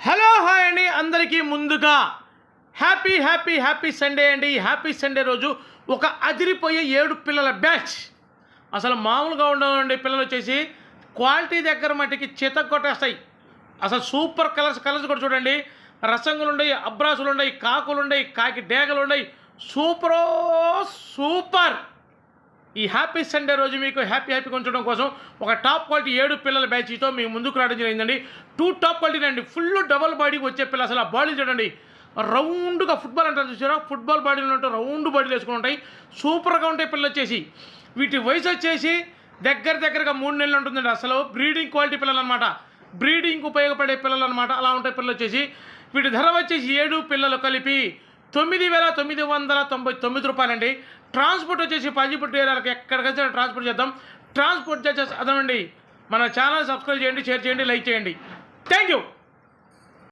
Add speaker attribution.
Speaker 1: Hello hi అండి అందరికీ ముందుగా హ్యాపీ సండే అండి. హ్యాపీ సండే రోజు ఒక అదిరిపోయే 7 పిల్లల బ్యాచ్. అసలు మామూలుగా ఉండవండి. పిల్లలు వచ్చేసి క్వాలిటీ దగ్గర మట్టికి చితక్కొట్టేస్తాయి. అసలు సూపర్ కలర్స్ కూడా చూడండి. రసంగులు ఉన్నాయి, అబ్రాసులు ఉన్నాయి, కాకులు ఉన్నాయి, కాకి డేగలు ఉన్నాయి. సూపర్. ఈ హ్యాపీ సండే రోజు మీకు హ్యాపీగా ఉంచడం కోసం ఒక టాప్ క్వాలిటీ 7 పిల్లల బ్యాచ్తో మీకు ముందుకు రావడం జరిగిందండి. 2 టాప్ క్వాలిటీ అండి. ఫుల్ డబల్ బాడీకి వచ్చే పిల్లలు. అసలు ఆ బాడీ చూడండి, రౌండ్గా ఫుట్బాల్ అంటారు చూసారా, ఫుట్బాల్ బాడీలు ఉంటే రౌండ్ బాడీలు వేసుకుని ఉంటాయి. సూపర్గా ఉంటాయి పిల్లలు వచ్చేసి. వీటి వయసు వచ్చేసి దగ్గరగా 3 నెలలు ఉంటుందండి. అసలు బ్రీడింగ్ క్వాలిటీ పిల్లలు అనమాట, బ్రీడింగ్కి ఉపయోగపడే పిల్లలు అనమాట. అలా ఉంటాయి పిల్లలు వచ్చేసి. వీటి ధర వచ్చేసి 7 పిల్లలు కలిపి 9,999 రూపాయలండి. ట్రాన్స్పోర్ట్ వచ్చేసి పాజిపుట్టు ఏరియాలకు ఎక్కడికైనా ట్రాన్స్పోర్ట్ చేద్దాం. ట్రాన్స్పోర్ట్ చేసేసి అదనండి. మన ఛానల్ సబ్స్క్రైబ్ చేయండి, షేర్ చేయండి, లైక్ చేయండి. Thank you.